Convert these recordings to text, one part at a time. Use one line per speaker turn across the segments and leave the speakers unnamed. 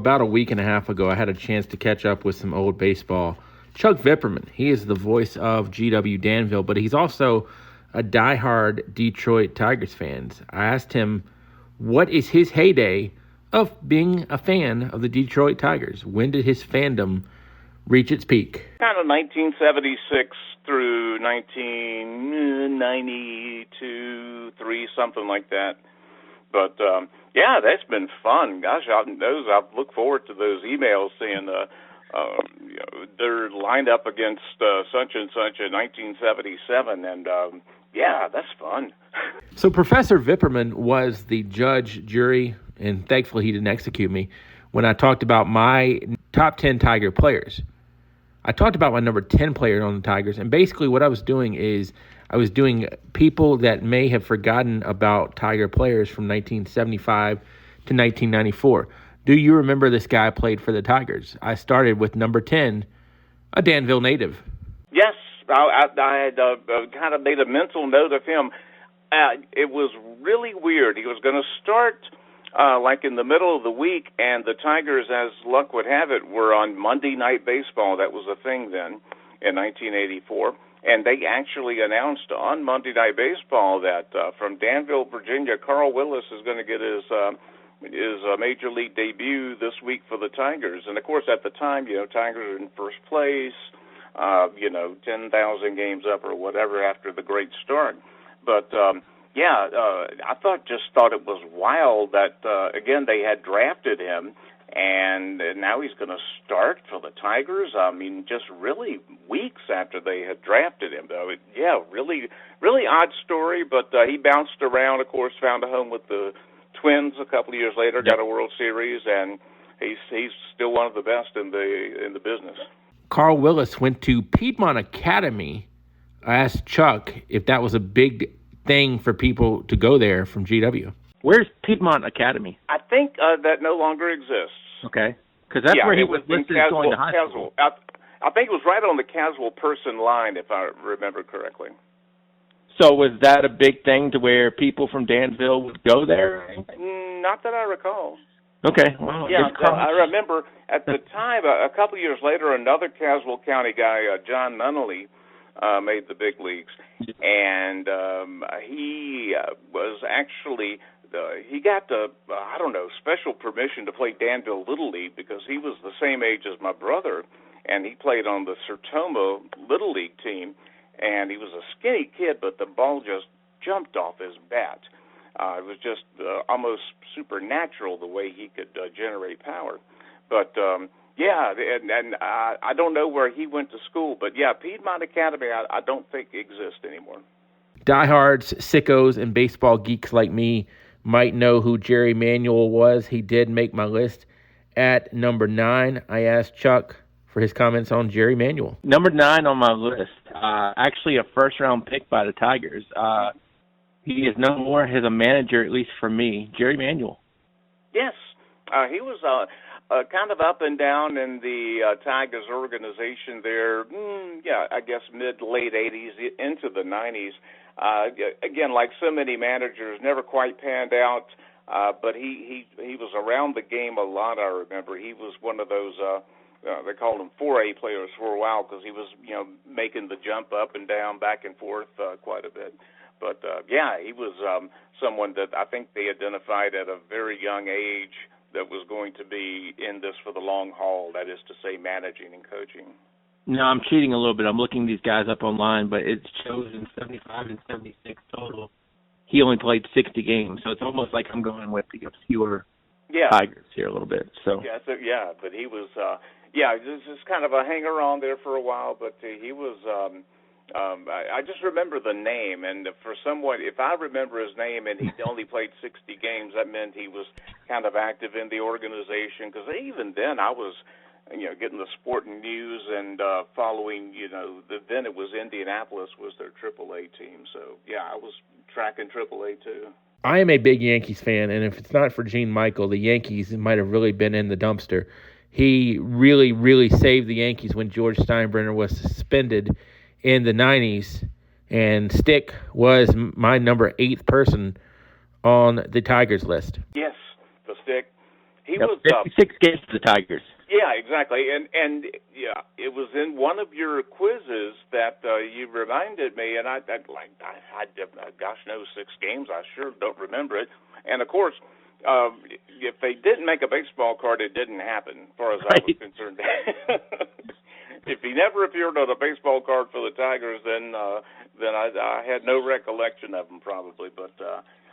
About a week and a half ago, I had a chance to catch up with some old baseball. Chuck Vipperman, he is the voice of GW Danville, but he's also a diehard Detroit Tigers fan. I asked him, what is his heyday of being a fan of the Detroit Tigers? When did his fandom reach its peak?
Kind of 1976 through 1992, 3, something like that. But, yeah, that's been fun. Gosh, I've looked forward to those emails saying they're lined up against such and such in 1977. And, yeah, that's fun.
So Professor Vipperman was the judge, jury, and thankfully he didn't execute me when I talked about my top 10 Tiger players. I talked about my number 10 player on the Tigers, and basically what I was doing is I was doing people that may have forgotten about Tiger players from 1975 to 1994. Do you remember this guy played for the Tigers? I started with number 10, a Danville native.
Yes, I had kind of made a mental note of him. It was really weird. He was going to start like in the middle of the week, and the Tigers, as luck would have it, were on Monday Night Baseball. That was a thing then in 1984. And they actually announced on Monday Night Baseball that from Danville, Virginia, Carl Willis is going to get his major league debut this week for the Tigers. And, of course, at the time, Tigers are in first place, 10,000 games up or whatever after the great start. But, I thought it was wild that, again, they had drafted him, and now he's going to start for the Tigers. I mean, just really weeks after they had drafted him, though. Really, really odd story, but he bounced around, of course, found a home with the Twins a couple of years later, got a World Series, and he's still one of the best in the business.
Carl Willis went to Piedmont Academy. I asked Chuck if that was a big thing for people to go there from GW. Where's Piedmont Academy?
I think that no longer exists.
Okay, because that's where he was listed as going to high school.
I think it was right on the casual person line, if I remember correctly.
So was that a big thing to where people from Danville would go there?
Not that I recall.
Okay, well,
I remember at the time, a couple of years later, another Caswell County guy, John Nunnally, made the big leagues, and he was actually he got special permission to play Danville Little League because he was the same age as my brother, and he played on the Sertoma Little League team, and he was a skinny kid, but the ball just jumped off his bat. It was just almost supernatural the way he could generate power. But and I don't know where he went to school, but Piedmont Academy I don't think exists anymore.
Diehards, sickos, and baseball geeks like me might know who Jerry Manuel was. He did make my list at number 9. I asked Chuck for his comments on Jerry Manuel. Number 9 on my list, actually a first-round pick by the Tigers. He is no more as a manager, at least for me, Jerry Manuel.
Yes, he was kind of up and down in the Tigers organization there, I guess mid-late 80s into the 90s. Again, like so many managers, never quite panned out, but he was around the game a lot, I remember. He was one of those, they called him 4A players for a while because he was, making the jump up and down, back and forth quite a bit. But, he was someone that I think they identified at a very young age that was going to be in this for the long haul, that is to say managing and coaching.
No, I'm cheating a little bit. I'm looking these guys up online, but it shows in 75 and 76 total, he only played 60 games. So it's almost like I'm going with the obscure Tigers here a little bit. So
but he was, this is kind of a hanger-on there for a while, but he was I just remember the name, and for someone, if I remember his name and he only played 60 games, that meant he was kind of active in the organization, because even then I was, getting the sporting news and following, then it was Indianapolis was their AAA team, so I was tracking AAA too. I am a big Yankees fan, and if it's not for Gene Michael, the Yankees might have really been in the dumpster. He really, really saved the Yankees when George Steinbrenner was suspended in the 90s, and Stick was my number 8th person on the Tigers list. Yes, the Stick. He
yep.
was
56 games for the Tigers.
Yeah, exactly. And yeah, it was in one of your quizzes that you reminded me, and I gosh knows 6 games. I sure don't remember it. And of course, if they didn't make a baseball card, it didn't happen, as far as I was concerned. If he never appeared on a baseball card for the Tigers, then I had no recollection of him probably.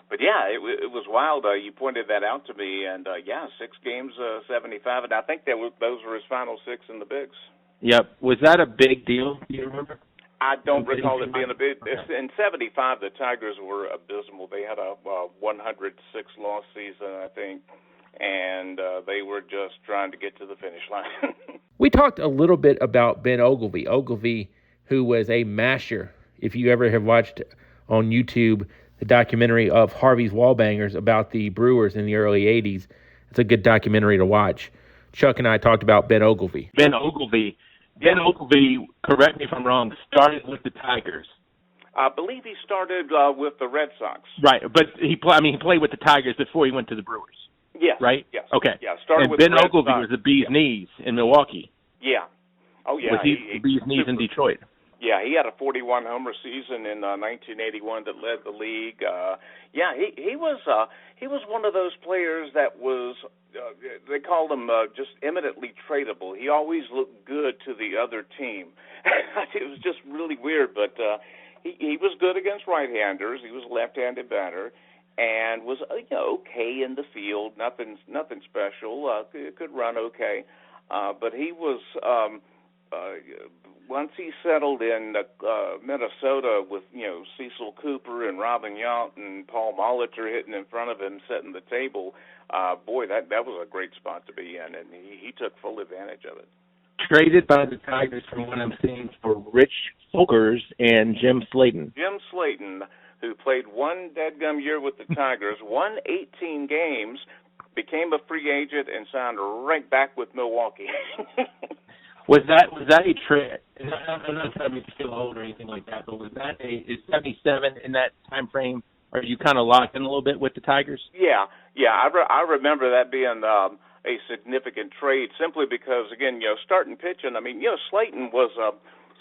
But yeah, it was wild. You pointed that out to me, and 6 games, 75, and I think those were his final 6 in the bigs.
Yep. Was that a big deal? Do you remember?
I don't recall it being a big. In '75, the Tigers were abysmal. They had a 106-loss season, I think, and they were just trying to get to the finish line.
We talked a little bit about Ben Ogilvy. Ogilvy, who was a masher. If you ever have watched on YouTube the documentary of Harvey's Wallbangers about the Brewers in the early 80s, it's a good documentary to watch. Chuck and I talked about Ben Ogilvy.
Ben Ogilvy, correct me if I'm wrong, started with the Tigers.
I believe he started with the Red Sox.
Right, but he played with the Tigers before he went to the Brewers.
Yes.
Right?
Yes.
Okay.
Yeah, started
and
with
Ben
the Red
Ogilvy
Sox.
was the bee's knees in Milwaukee.
Yeah. Oh, yeah.
Was he the bee's knees in Detroit?
Yeah, he had a 41-homer season in 1981 that led the league. He was one of those players that was they called him just eminently tradable. He always looked good to the other team. It was just really weird, but he was good against right-handers. He was a left-handed batter and was okay in the field. Nothing special. Could run okay, but he was. Once he settled in Minnesota with Cecil Cooper and Robin Yount and Paul Molitor hitting in front of him, setting the table, that was a great spot to be in, and he took full advantage of it.
Traded by the Tigers, from what I'm seeing, for Rich Folkers and Jim Slayton.
Jim Slayton, who played one deadgum year with the Tigers, won 18 games, became a free agent, and signed right back with Milwaukee.
Was that a trade? I'm not trying to make you feel old or anything like that, but was that is 77 in that time frame? Are you kind of locked in a little bit with the Tigers?
Yeah. I remember that being a significant trade simply because, again, starting pitching. I mean, Slayton was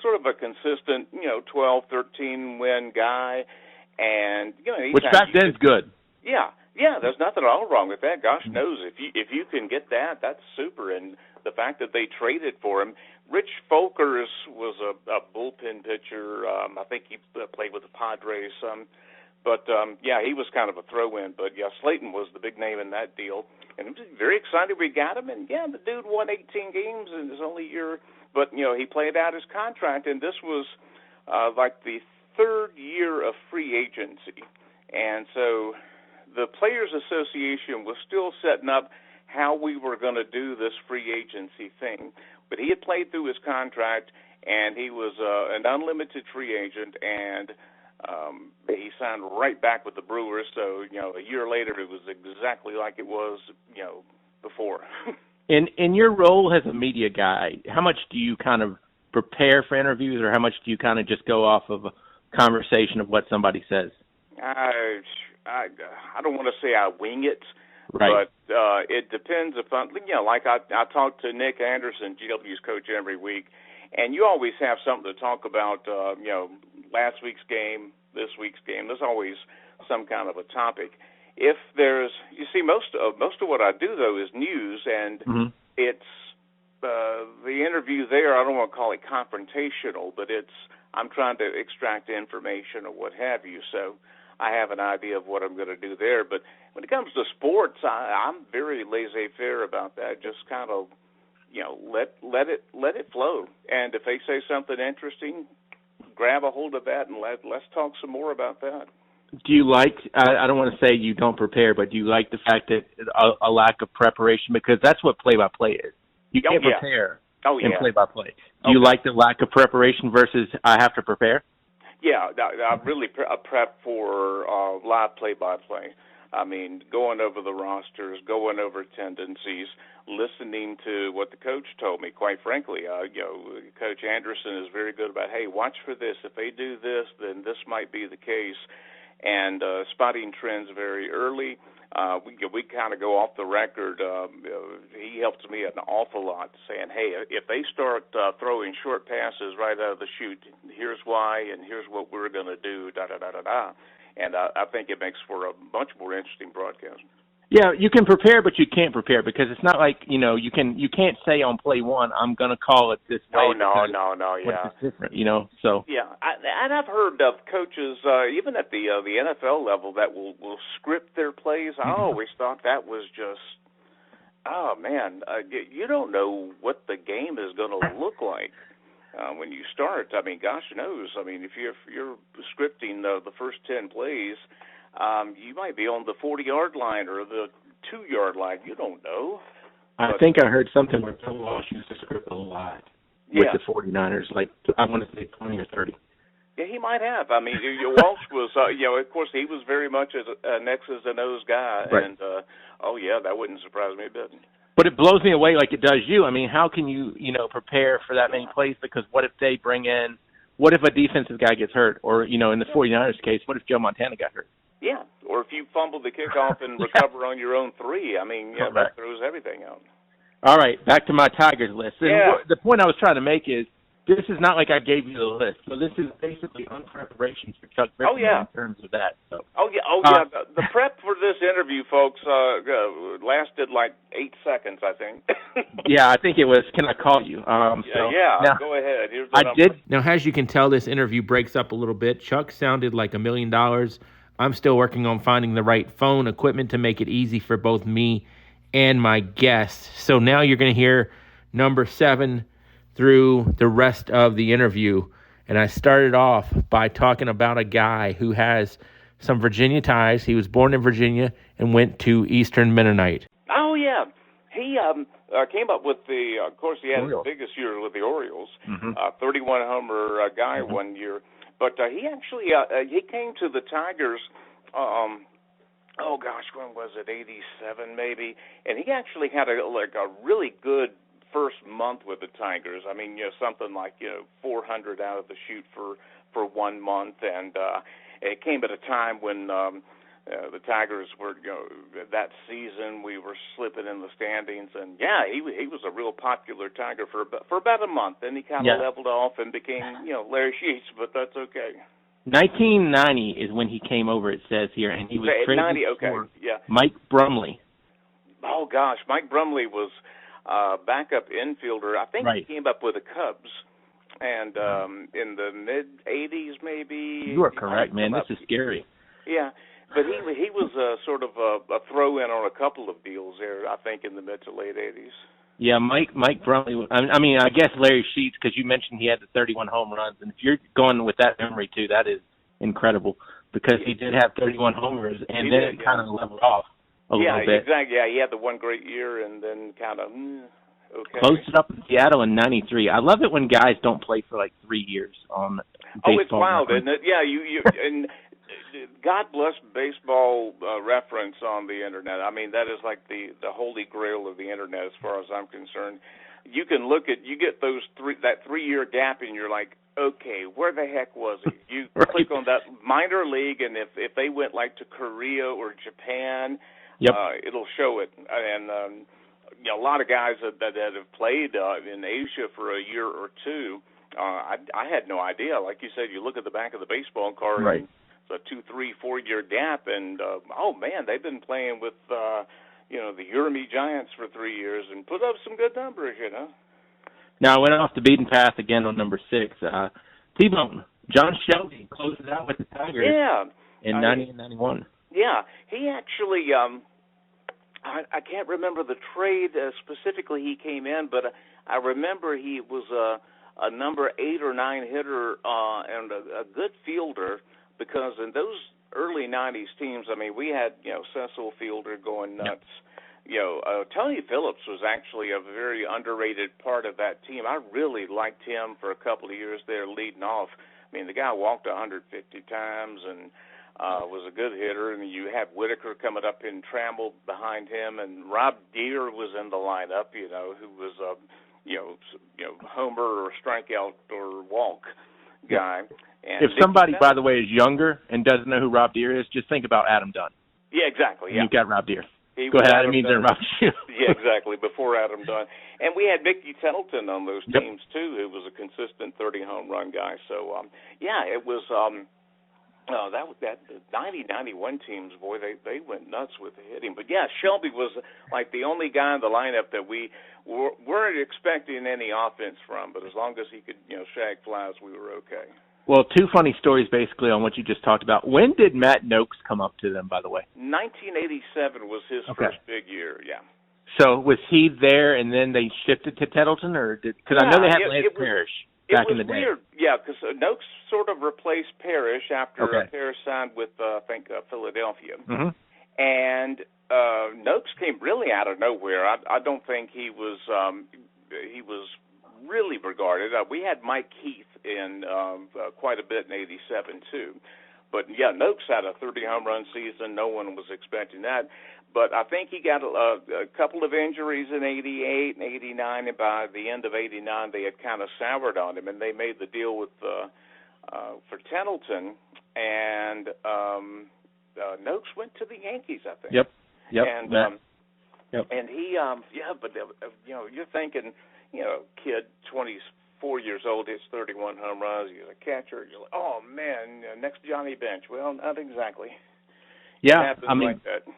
sort of a consistent, 12, 13 win guy, and
which back then is good.
Yeah. There's nothing at all wrong with that. Gosh knows if you can get that, that's super. And the fact that they traded for him. Rich Folkers was a bullpen pitcher. I think he played with the Padres some. But, he was kind of a throw-in. But, Slayton was the big name in that deal. And I'm very excited we got him. And, the dude won 18 games in his only year. But, he played out his contract. And this was like the third year of free agency. And so the Players Association was still setting up how we were going to do this free agency thing. But he had played through his contract, and he was an unlimited free agent, and he signed right back with the Brewers. So, a year later, it was exactly like it was, before.
In your role as a media guy, how much do you kind of prepare for interviews, or how much do you kind of just go off of a conversation of what somebody says?
I don't want to say I wing it.
Right.
But it depends upon, like I talk to Nick Anderson, GW's coach, every week, and you always have something to talk about, last week's game, this week's game. There's always some kind of a topic. If there's, most of what I do, though, is news, and it's the interview there, I don't want to call it confrontational, but I'm trying to extract information or what have you, so I have an idea of what I'm going to do there. But when it comes to sports, I'm very laissez-faire about that. Just kind of, let it flow. And if they say something interesting, grab a hold of that and let's talk some more about that.
Do you like, I don't want to say you don't prepare, but do you like the fact that a lack of preparation, because that's what play-by-play is. You can't prepare in play-by-play. Do you like the lack of preparation versus I have to prepare?
Yeah, I really prep for live play-by-play. I mean, going over the rosters, going over tendencies, listening to what the coach told me. Quite frankly, Coach Anderson is very good about, hey, watch for this. If they do this, then this might be the case. And spotting trends very early. we kind of go off the record. He helps me an awful lot, saying, hey, if they start throwing short passes right out of the chute, here's why, and here's what we're going to do, da-da-da-da-da. And I think it makes for a much more interesting broadcast.
Yeah, you can prepare, but you can't prepare because it's not like, you can't say on play one, I'm going to call it this way.
No, yeah.
It's different, so.
Yeah, and I've heard of coaches, even at the NFL level, that will script their plays. I always thought that was just, oh, man, you don't know what the game is going to look like when you start. I mean, gosh knows. I mean, if you're scripting the first 10 plays, you might be on the 40-yard line or the 2-yard line. You don't know.
I think I heard something where Bill Walsh used to script a lot with the 49ers, like I want to say 20 or 30.
Yeah, he might have. I mean, Walsh was, of course, he was very much an X's and O's guy.
Right.
And, that wouldn't surprise me a bit.
But it blows me away like it does you. I mean, how can you, prepare for that many plays? Because what if they bring in, what if a defensive guy gets hurt? Or, in the 49ers case, what if Joe Montana got hurt?
Yeah, or if you fumble the kickoff and recover on your own 3, I mean, that throws everything out.
All right, back to my Tigers list. And
yeah.
The point I was trying to make is this is not like I gave you the list. So this is basically unpreparations for Chuck Vipperman in terms of that. So.
The prep for this interview, folks, lasted like 8 seconds, I think.
Yeah, I think it was, can I call you?
Now, go ahead. Here's the number.
Now, as you can tell, this interview breaks up a little bit. Chuck sounded like $1 million. I'm still working on finding the right phone equipment to make it easy for both me and my guests. So now you're going to hear number 7 through the rest of the interview. And I started off by talking about a guy who has some Virginia ties. He was born in Virginia and went to Eastern Mennonite.
Oh, yeah. He came up with of course, he had his biggest year with the Orioles, 31-homer guy one year. But he actually he came to the Tigers, when was it, 87 maybe? And he actually had a really good first month with the Tigers. I mean, something like 400 out of the chute for 1 month, and it came at a time when the Tigers were, that season we were slipping in the standings, and he was a real popular Tiger for about a month. Then he kind of leveled off and became, Larry Sheets, but that's okay.
1990 is when he came over, it says here, and he was traded for Mike Brumley.
Oh gosh, Mike Brumley was backup infielder. I think he came up with the Cubs, and in the mid 80s maybe.
You are correct, man. This is scary.
Yeah. But he was sort of a throw-in on a couple of deals there, I think, in the mid to late 80s.
Yeah, Mike Brumley. I mean, I guess Larry Sheets, because you mentioned he had the 31 home runs, and if you're going with that memory too, that is incredible because he did have 31 homers, and then it kind of leveled off a little bit.
Yeah, exactly. Yeah, he had the one great year, and then kind of okay.
Closed it up in Seattle in '93. I love it when guys don't play for like 3 years on baseball.
Oh, it's wild, isn't it? Yeah, you and. God bless baseball reference on the internet. I mean, that is like the holy grail of the internet as far as I'm concerned. You can you get that 3-year gap, and you're like, okay, where the heck was he? You click on that minor league, and if they went like to Korea or Japan, it'll show it. And a lot of guys that have played in Asia for a year or two, I had no idea. Like you said, you look at the back of the baseball card.
Right.
And, a 2, 3, 4 year gap, and they've been playing with the Urami Giants for 3 years and put up some good numbers,
Now I went off the beaten path again on number 6. T-Bone, John Shelby closed it out with the Tigers. In 90 and 91.
Yeah, he actually I can't remember the trade specifically he came in, but I remember he was a number 8 or 9 hitter and a good fielder. Because in those early 90s teams, I mean, we had, Cecil Fielder going nuts. Tony Phillips was actually a very underrated part of that team. I really liked him for a couple of years there leading off. I mean, the guy walked 150 times and was a good hitter. And you had Whitaker coming up in Trammell behind him. And Rob Deere was in the lineup, who was a, homer or strikeout or walk guy. And
if somebody, by the way, is younger and doesn't know who Rob Deere is, just think about Adam Dunn.
Yeah, exactly. Yeah.
You got Rob Deere. Go ahead. I didn't mean to interrupt you.
Yeah, exactly. Before Adam Dunn. And we had Mickey Tettleton on those teams, too, who was a consistent 30-home run guy. So, it was that 90-91 teams, boy, they went nuts with the hitting. But, yeah, Shelby was like the only guy in the lineup that we weren't expecting any offense from. But as long as he could, shag flies, we were okay.
Well, two funny stories basically on what you just talked about. When did Matt Noakes come up to them, by the way?
1987 was his first big year, yeah.
So was he there and then they shifted to Tettleton? Because I know they had Lance Parrish back in the day.
It was weird, yeah, because Noakes sort of replaced Parrish after Parrish signed with, Philadelphia.
Mm-hmm.
And Noakes came really out of nowhere. I don't think he was really regarded. We had Mike Keith in quite a bit in '87 too, but yeah, Noakes had a 30 home run season. No one was expecting that, but I think he got a couple of injuries in '88 and '89, and by the end of '89, they had kind of soured on him, and they made the deal with for Tettleton, and Noakes went to the Yankees, I think.
Yep.
And and he but you're thinking, kid 24 years old hits 31 home runs, he's a catcher, you're like, oh man, next Johnny Bench. Well, not exactly.
Yeah, I mean,
like that.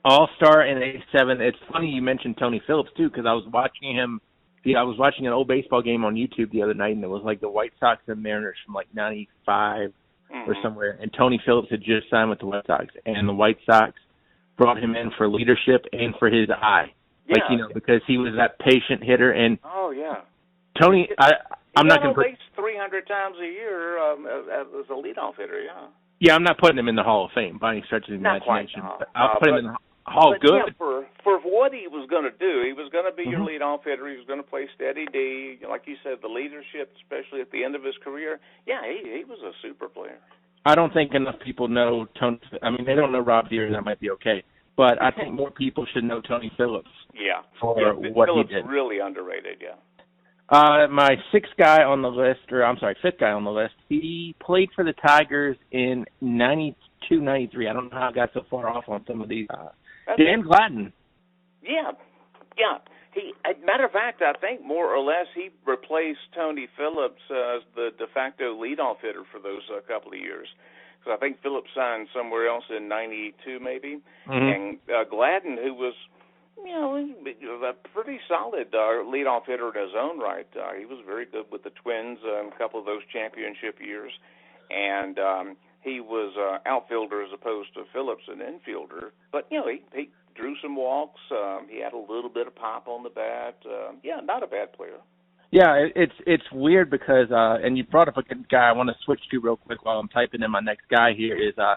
All-Star in '87. It's funny you mentioned Tony Phillips too, because I was watching him. I was watching an old baseball game on YouTube the other night, and it was like the White Sox and Mariners from like '95 or somewhere, and Tony Phillips had just signed with the White Sox, and the White Sox brought him in for leadership and for his eye.
Yeah.
Because he was that patient hitter. And Tony, I'm not going to put
300 times a year as a leadoff hitter. Yeah.
Yeah, I'm not putting him in the Hall of Fame by any stretch of the imagination. I'll put him in the Hall of Good.
Yeah, for what he was going to do, he was going to be your leadoff hitter. He was going to play steady D, like you said, the leadership, especially at the end of his career. Yeah, he was a super player.
I don't think enough people know Tony. I mean, they don't know Rob Deere, and that might be okay. But I think more people should know Tony Phillips. For what
Phillips
he did.
Really underrated,
my fifth guy on the list, he played for the Tigers in 92, 93. I don't know how I got so far off on some of these. Dan Gladden.
Yeah. Matter of fact, I think more or less he replaced Tony Phillips as the de facto leadoff hitter for those couple of years. Because I think Phillips signed somewhere else in 92 maybe. And Gladden, who was, a pretty solid leadoff hitter in his own right. He was very good with the Twins in a couple of those championship years. And he was outfielder as opposed to Phillips, an infielder. But, he drew some walks. He had a little bit of pop on the bat. Not a bad player.
Yeah, it's weird because, and you brought up a good guy I want to switch to real quick while I'm typing in my next guy here is I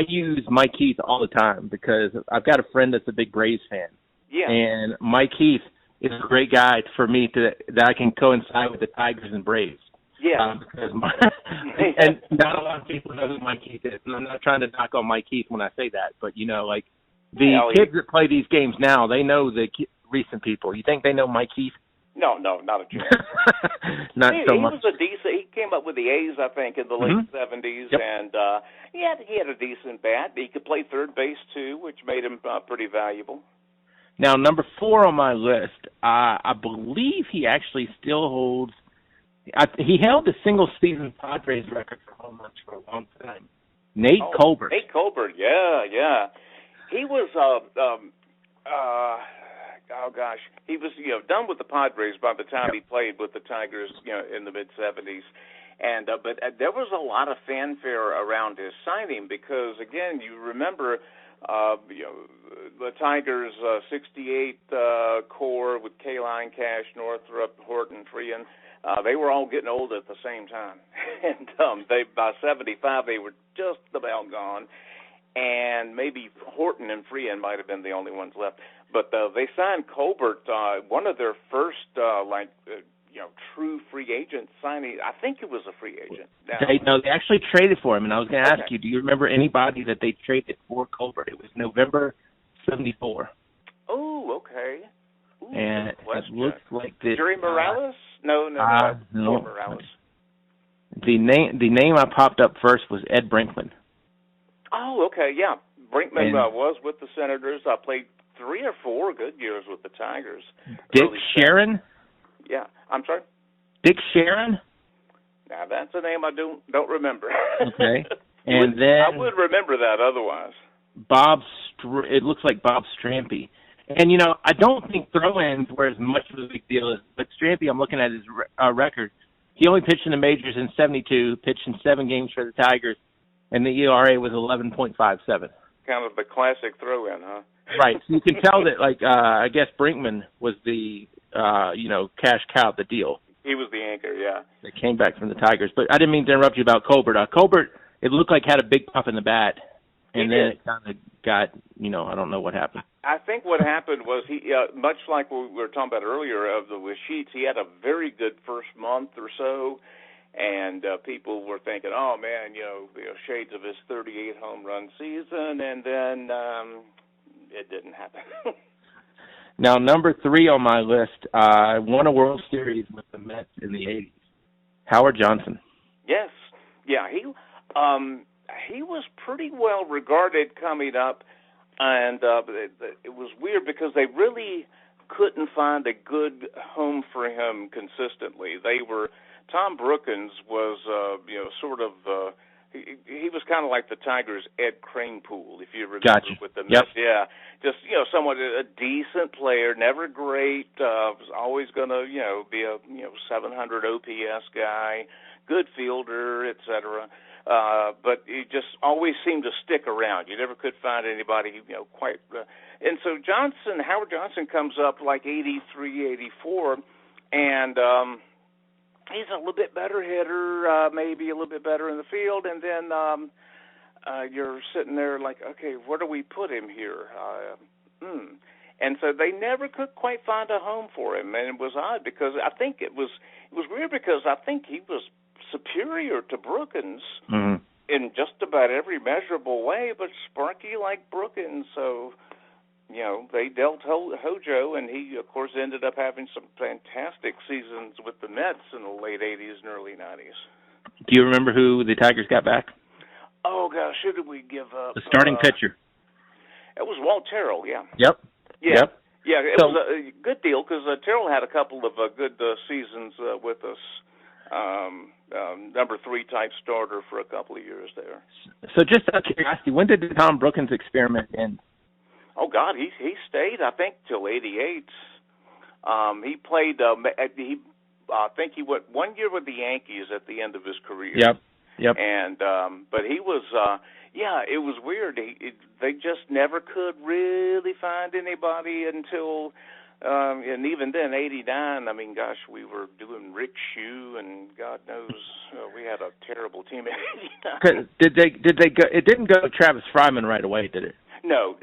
use Mike Heath all the time because I've got a friend that's a big Braves fan. Yeah. And Mike Heath is a great guy for me that I can coincide with the Tigers and Braves.
Yeah.
And not a lot of people know who Mike Heath is. And I'm not trying to knock on Mike Heath when I say that, but, the kids that play these games now, they know the recent people. You think they know Mike Heath?
No, not a chance.
Not so much.
He was a decent. He came up with the A's, I think, in the late '70s, and he had a decent bat. He could play third base too, which made him pretty valuable.
Now, number 4 on my list, I believe he actually still holds. He held the single-season Padres record for home runs for a long time. Nate Colbert.
Nate Colbert, yeah. He was. He was done with the Padres by the time he played with the Tigers in the mid '70s, and but there was a lot of fanfare around his signing because again you remember the Tigers '68 core with Kaline, Cash, Northrup, Horton, Freehan. They were all getting old at the same time, and by '75 they were just about gone. And maybe Horton and Freehan might have been the only ones left. But they signed Colbert, one of their first, true free agent signing. I think it was a free agent.
They actually traded for him. And I was going to ask you, do you remember anybody that they traded for Colbert? It was November '74.
Oh, okay. Ooh,
and it looks like this.
Jerry Morales? No. Morales.
The name I popped up first was Ed Brinkman.
Oh, okay, yeah. Brinkman was with the Senators. I played 3 or 4 good years with the Tigers.
Dick Sharon?
Yeah, I'm sorry?
Dick Sharon?
Now, that's a name I don't remember.
Okay. And then
I would remember that otherwise.
It looks like Bob Strampy. And, I don't think throw-ins were as much of a big deal. But Strampy, I'm looking at his record. He only pitched in the majors in 72, pitched in 7 games for the Tigers, and the ERA was 11.57.
Kind of the classic throw-in, huh?
Right. So you can tell that, I guess Brinkman was the, cash cow of the deal.
He was the anchor, yeah.
That came back from the Tigers. But I didn't mean to interrupt you about Colbert. Colbert, it looked like had a big puff in the bat, and then it kind of got, I don't know what happened.
I think what happened was he, much like what we were talking about earlier with Sheets, he had a very good first month or so, and people were thinking, oh, man, shades of his 38 home run season, and then it didn't happen.
Now, number 3 on my list, won a World Series with the Mets in the 80s. Howard Johnson.
Yes. Yeah, he was pretty well regarded coming up, and it was weird because they really couldn't find a good home for him consistently. Tom Brookins was, sort of, he was kind of like the Tigers' Ed Kranepool, if you remember.
Gotcha.
With the
Yep.
Mets. Yeah, just, somewhat a decent player, never great, was always going to, be a, 700 OPS guy, good fielder, etc. But he just always seemed to stick around. You never could find anybody, quite. And so Howard Johnson comes up like 83, 84, and he's a little bit better hitter, maybe a little bit better in the field, and then you're sitting there like, okay, where do we put him here? And so they never could quite find a home for him, and it was odd because I think it was weird because I think he was superior to Brookins in just about every measurable way, but sparky like Brookins, so they dealt Hojo, and he, of course, ended up having some fantastic seasons with the Mets in the late 80s and early 90s.
Do you remember who the Tigers got back?
Oh, gosh, who did we give up?
The starting pitcher.
It was Walt Terrell, yeah.
Yep.
Yeah.
Yep.
Yeah, it was a good deal because Terrell had a couple of good seasons with us. Number 3 type starter for a couple of years there.
So just out of curiosity, when did the Tom Brookins experiment end?
Oh, God, he stayed, I think, till 88. He played, I think he went 1 year with the Yankees at the end of his career.
Yep.
And, but he was, it was weird. They just never could really find anybody until, and even then, 89, I mean, gosh, we were doing Rick Shue, and God knows, we had a terrible team at 89.
Did they go, it didn't go to Travis Fryman right away, did it?
No.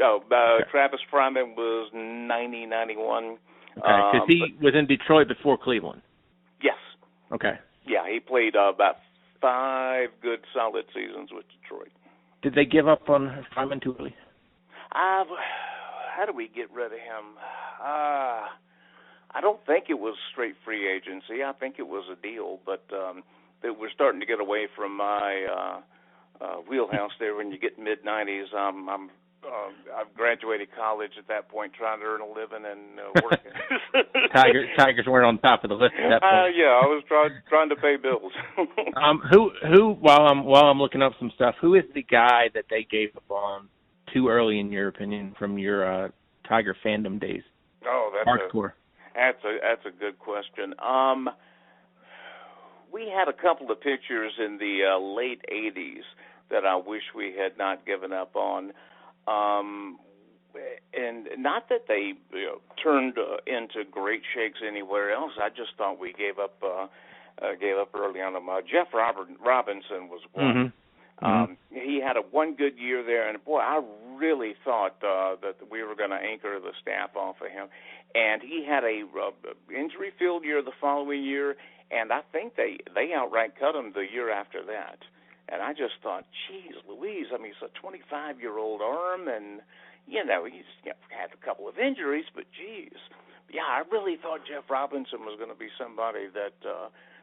Travis Fryman was 90, 91.
Okay, because he was in Detroit before Cleveland.
Yes.
Okay.
Yeah, he played about 5 good, solid seasons with Detroit.
Did they give up on Fryman too early?
How do we get rid of him? I don't think it was straight free agency. I think it was a deal, but they were starting to get away from my wheelhouse there. When you get mid-90s, I've graduated college at that point, trying to earn a living and working.
Tigers weren't on top of the list at that point.
Yeah, I was trying to pay bills.
Who? While I'm looking up some stuff, who is the guy that they gave up on too early, in your opinion, from your Tiger fandom days?
Oh,
hardcore.
That's a good question. We had a couple of pictures in the late 80s that I wish we had not given up on. And not that they turned into great shakes anywhere else. I just thought we gave up early on. Jeff Robinson was one. He had one good year there, and boy, I really thought that we were going to anchor the staff off of him. And he had a injury-filled year the following year, and I think they outright cut him the year after that. And I just thought, geez, Louise, I mean, it's a 25-year-old arm, and, he's had a couple of injuries, but geez. Yeah, I really thought Jeff Robinson was going to be somebody that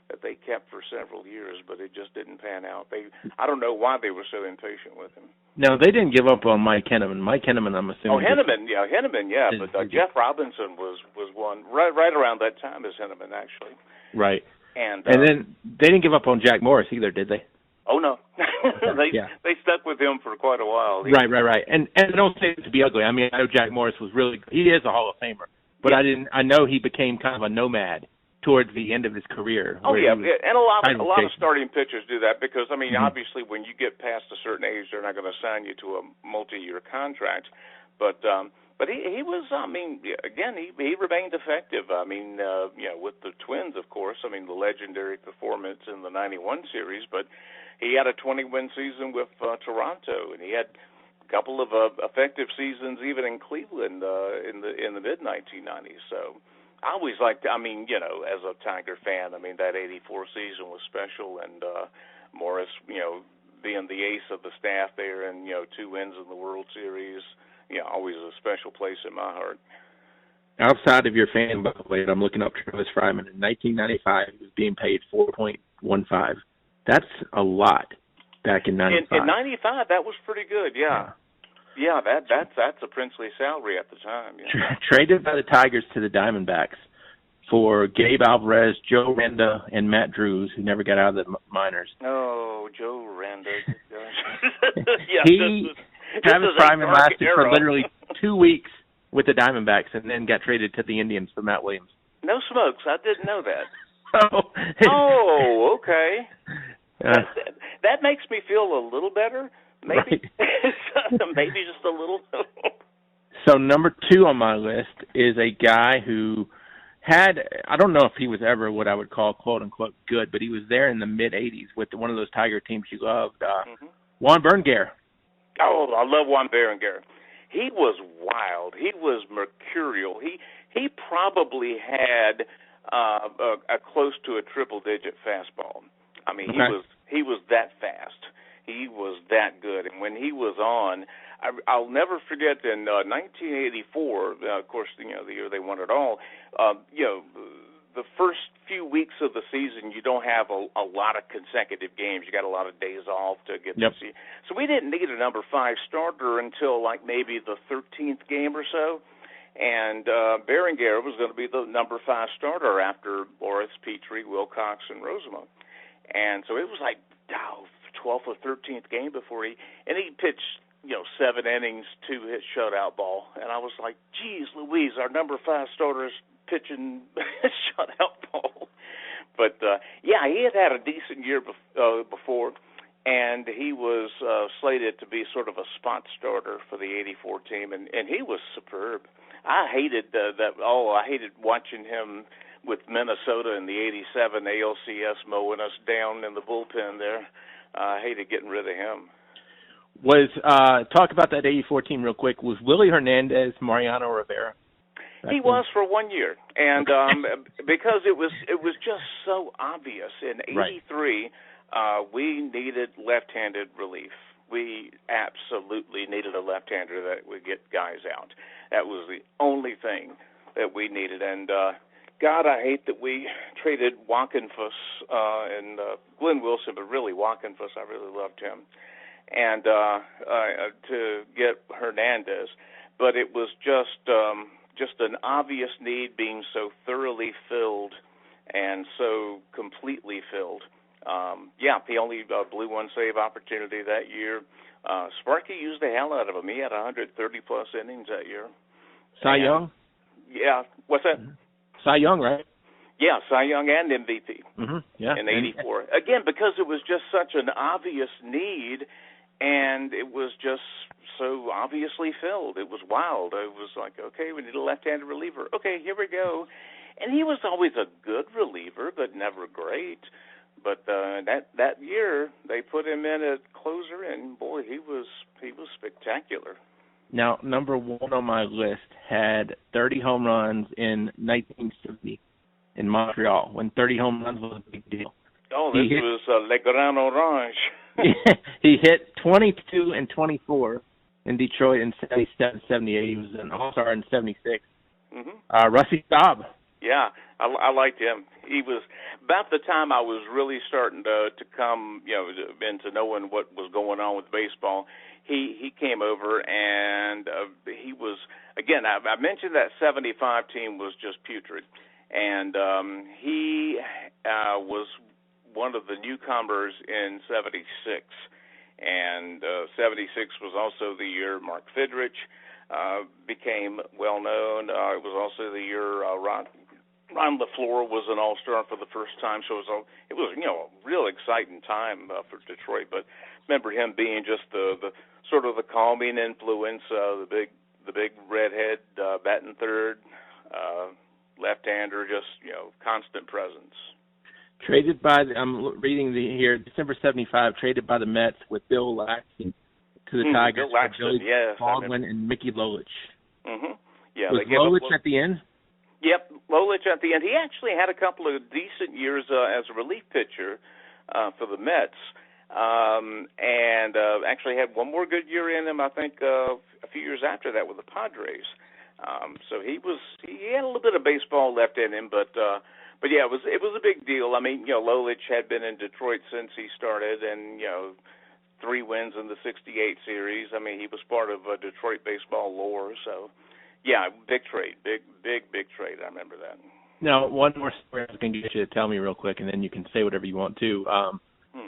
that they kept for several years, but it just didn't pan out. I don't know why they were so impatient with him.
No, they didn't give up on Mike Henneman. Mike Henneman, I'm assuming.
Oh, Henneman, yeah. But Jeff Robinson was one right around that time as Henneman, actually.
Right.
And
then they didn't give up on Jack Morris either, did they?
Oh no, they stuck with him for quite a while.
Right. And don't say it to be ugly. I mean, I know Jack Morris was he is a Hall of Famer, but I know he became kind of a nomad towards the end of his career.
Oh yeah, and a lot of starting pitchers do that because I mean, obviously, when you get past a certain age, they're not going to sign you to a multi-year contract. But he was, I mean, again, he remained effective. I mean, with the Twins, of course. I mean, the legendary performance in the '91 series, but he had a 20-win season with Toronto, and he had a couple of effective seasons even in Cleveland in the mid-1990s. So I always liked, I mean, as a Tiger fan, I mean, that '84 season was special, and Morris, being the ace of the staff there, and 2 wins in the World Series, always a special place in my heart.
Outside of your fan bucket, I'm looking up Travis Fryman. In 1995, he was being paid $4.15. That's a lot back in 95.
In 95, that was pretty good, yeah. Yeah, that's a princely salary at the time. Yeah.
Traded by the Tigers to the Diamondbacks for Gabe Alvarez, Joe Renda, and Matt Drews, who never got out of the minors.
Oh, Joe Renda.
Travis Fryman lasted for literally 2 weeks with the Diamondbacks and then got traded to the Indians for Matt Williams.
No smokes. I didn't know that.
Oh,
okay. That makes me feel a little better. Maybe, right. Maybe just a little.
So number 2 on my list is a guy who I don't know if he was ever what I would call quote-unquote good, but he was there in the mid-'80s with one of those Tiger teams you loved, Juan Berenguer.
Oh, I love Juan Berenguer. He was wild. He was mercurial. He probably had a close to a triple-digit fastball. I mean, he was that fast. He was that good. And when he was on, I'll never forget in 1984, of course, the year they won it all, the first few weeks of the season, you don't have a lot of consecutive games. You got a lot of days off to get to see. So we didn't need a number 5 starter until like maybe the 13th game or so. And Berenguer was going to be the number 5 starter after Boris, Petrie, Wilcox, and Rosamond. And so it was like 12th or 13th game before he pitched, 7 innings, 2-hit shutout ball. And I was like, geez Louise, our number 5 starter's pitching shutout ball. But, he had a decent year before, and he was slated to be sort of a spot starter for the '84 team, and he was superb. I hated I hated watching him with Minnesota in the '87 ALCS mowing us down in the bullpen there. I hated getting rid of him.
Talk about that '84 team real quick. Was Willie Hernandez Mariano Rivera?
He was for 1 year, and because it was just so obvious. In '83, we needed left-handed relief. We absolutely needed a left-hander that would get guys out. That was the only thing that we needed. And God, I hate that we traded Walkenfuss and Glenn Wilson, but really Walkenfuss, I really loved him, and to get Hernandez. But it was just an obvious need being so thoroughly filled and so completely filled. He only blew 1 save opportunity that year. Sparky used the hell out of him. He had 130-plus innings that year.
Cy Young?
Yeah. What's that?
Cy Young, right?
Yeah, Cy Young and MVP
in
'84. Again, because it was just such an obvious need, and it was just so obviously filled. It was wild. It was like, okay, we need a left-handed reliever. Okay, here we go. And he was always a good reliever, but never great. But that year, they put him in as closer, and boy, he was spectacular.
Now, number 1 on my list had 30 home runs in 1970 in Montreal, when 30 home runs was a big deal.
Oh, this was Le Grand Orange.
He hit 22 and 24 in Detroit in 77, 78. He was an All-Star in 76. Rusty Staub.
Yeah, I liked him. He was about the time I was really starting to come, into knowing what was going on with baseball. He came over, and he was, again, I mentioned that 75 team was just putrid, and he was one of the newcomers in 76, and 76 was also the year Mark Fidrich became well known. It was also the year Ron LaFleur was an all-star for the first time, so it was a real exciting time for Detroit. But remember him being just the sort of the calming influence, the big redhead batting third, left-hander, just constant presence.
Traded by I'm reading here December 75, traded by the Mets with Bill Laxton to the Tigers for Billy Baldwin and Mickey Lolich.
Mm-hmm. Yeah,
was Lolich at the end?
Yep, Lolich at the end. He actually had a couple of decent years as a relief pitcher for the Mets, and actually had one more good year in him, I think, a few years after that with the Padres. So he had a little bit of baseball left in him, but yeah, it was a big deal. I mean, Lolich had been in Detroit since he started, and 3 wins in the '68 series. I mean, he was part of Detroit baseball lore, so. Yeah, big trade, big trade. I remember that.
Now, one more story I can get you to tell me real quick, and then you can say whatever you want to.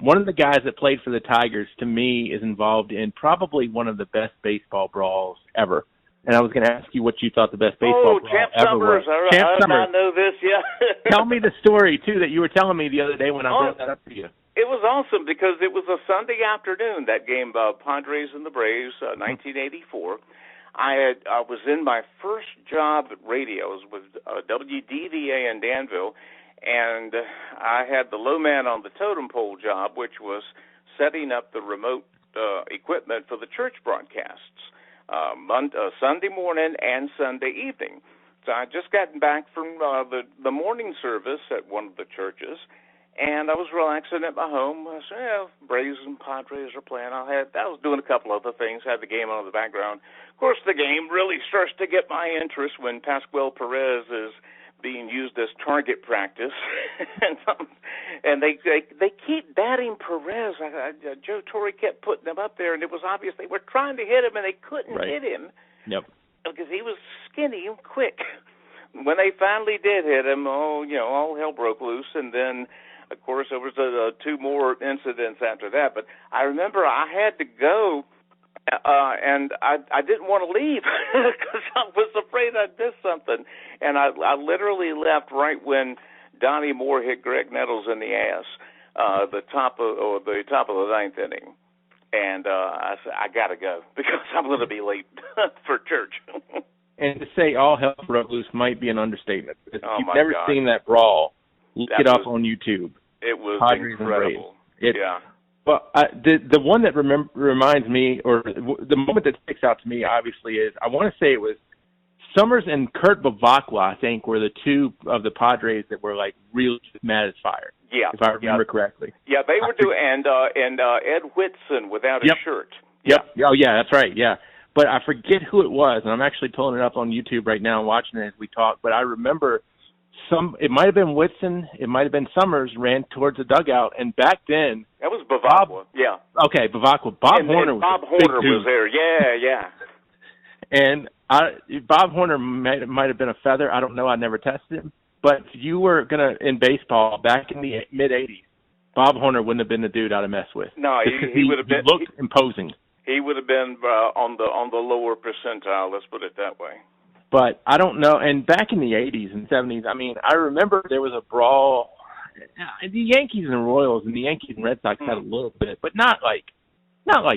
One of the guys that played for the Tigers, to me, is involved in probably one of the best baseball brawls ever. And I was going to ask you what you thought the best baseball brawl
Champ
ever
Summers.
was. Champ Summers.
I know this, yeah.
Tell me the story, too, that you were telling me the other day when I brought that up to you.
It was awesome because it was a Sunday afternoon, that game, Padres and the Braves, 1984. I was in my first job at radio. It was with WDVA in Danville, and I had the low man on the totem pole job, which was setting up the remote equipment for the church broadcasts, Sunday morning and Sunday evening. So I just gotten back from the morning service at one of the churches, and I was relaxing at my home. I said, Braves and Padres are playing. I was doing a couple other things, had the game on in the background. Of course, the game really starts to get my interest when Pascual Perez is being used as target practice. and they keep batting Perez. Joe Torre kept putting them up there, and it was obvious they were trying to hit him, and they couldn't hit him.
Yep.
Because he was skinny and quick. When they finally did hit him, all hell broke loose, and then of course, there was 2 more incidents after that. But I remember I had to go, and I didn't want to leave because I was afraid I'd miss something. And I literally left right when Donnie Moore hit Greg Nettles in the ass, the top of the 9th inning. And I said, I got to go because I'm going to be late for church.
And to say all hell broke loose might be an understatement. If you've never
God.
seen that brawl, look it up on YouTube.
It was
Padres
incredible.
Yeah. But the one that reminds me, or the moment that sticks out to me, obviously, is I want to say it was Summers and Kurt Bevacqua, I think, were the 2 of the Padres that were like real mad as fire.
Yeah,
if I remember correctly.
Yeah, they were doing, and Ed Whitson without his shirt.
Yep. Oh yeah, that's right. Yeah. But I forget who it was, and I'm actually pulling it up on YouTube right now and watching it as we talk. But I remember it might have been Whitson, it might have been Summers, ran towards the dugout, and back then
that was Bevacqua. Yeah.
Okay, Bevacqua. Bob Horner was
there. Yeah.
And Bob Horner might have been a feather. I don't know. I never tested him. But if you were in baseball back in the mid '80s, Bob Horner wouldn't have been the dude I'd mess with.
No, he would have been.
He looked imposing.
He would have been on the lower percentile. Let's put it that way.
But I don't know. And back in the 80s and 70s, I mean, I remember there was a brawl. The Yankees and Royals and the Yankees and Red Sox had a little bit, but not like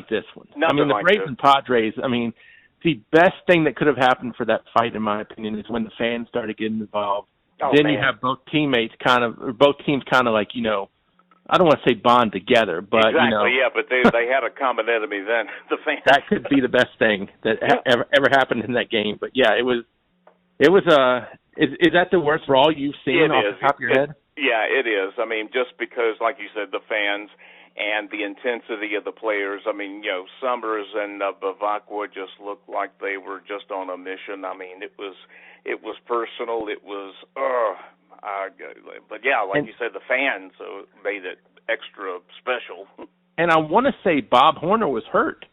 this one.
Nothing
I mean, the
like
Braves
this.
and Padres, I mean, the best thing that could have happened for that fight, in my opinion, is when the fans started getting involved. Then you have both teams kind of like, I don't want to say bond together, but
exactly, yeah. But they had a common enemy then. The fans.
That could be the best thing that ever happened in that game. But yeah, it was. Is that the worst brawl you've seen off the top of your head?
Yeah, it is. I mean, just because, like you said, the fans, and the intensity of the players. I mean, Summers and Bavacqua just looked like they were just on a mission. I mean, it was personal. It was, but yeah, like you said, the fans made it extra special.
And I want to say Bob Horner was hurt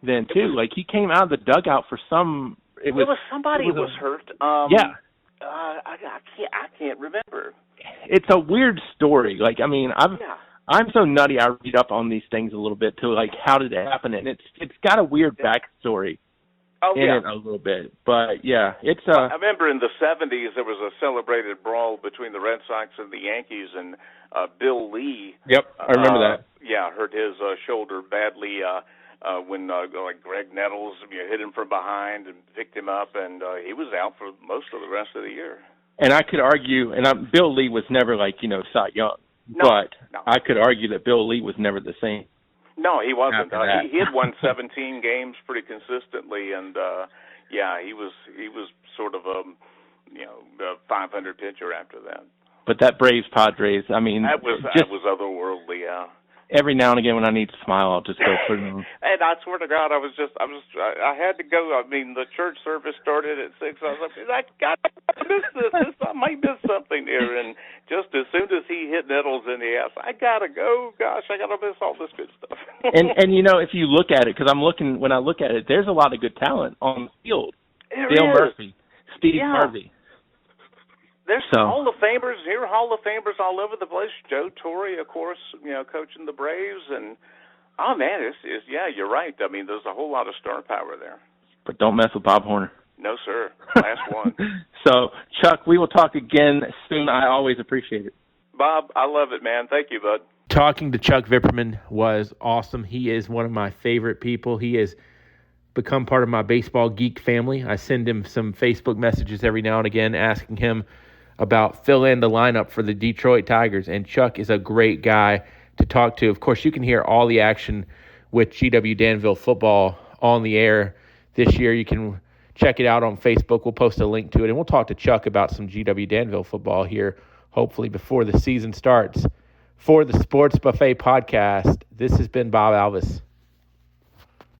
then too. Like he came out of the dugout for some.
Somebody was hurt.
Yeah.
I can't remember.
It's a weird story. Like I mean, I'm so nutty. I read up on these things a little bit too. Like how did it happen? And it's got a weird backstory in it a little bit. But yeah, it's.
I remember in the '70s there was a celebrated brawl between the Red Sox and the Yankees, and Bill Lee.
Yep, I remember that.
Yeah, hurt his shoulder badly when like Greg Nettles hit him from behind and picked him up, and he was out for most of the rest of the year.
And I could argue, and Bill Lee was never like Cy Young,
no.
I could argue that Bill Lee was never the same.
No, he wasn't. He had won 17 games pretty consistently, and he was sort of a 500 pitcher after that.
But that Braves Padres, I mean,
that was otherworldly. Yeah.
Every now and again, when I need to smile, I'll just go for them.
And I swear to God, I had to go. I mean, the church service started at 6. I was like, I missed this. I might miss something here. And just as soon as he hit Nettles in the ass, I gotta go. Gosh, I gotta miss all this good stuff.
and if you look at it, because when I look at it, there's a lot of good talent on the field. Dale Murphy, Steve Harvey.
There's Hall of Famers here, Hall of Famers all over the place. Joe Torre, of course, coaching the Braves, and man, you're right. I mean, there's a whole lot of star power there.
But don't mess with Bob Horner.
No, sir. Last one.
So, Chuck, we will talk again soon. I always appreciate it.
Bob, I love it, man. Thank you, bud.
Talking to Chuck Vipperman was awesome. He is one of my favorite people. He has become part of my baseball geek family. I send him some Facebook messages every now and again asking him about fill in the lineup for the Detroit Tigers, and Chuck is a great guy to talk to. Of course, you can hear all the action with GW Danville football on the air this year. You can check it out on Facebook. We'll post a link to it, and we'll talk to Chuck about some GW Danville football here, hopefully before the season starts. For the Sports Buffet podcast, this has been Bob Alvis.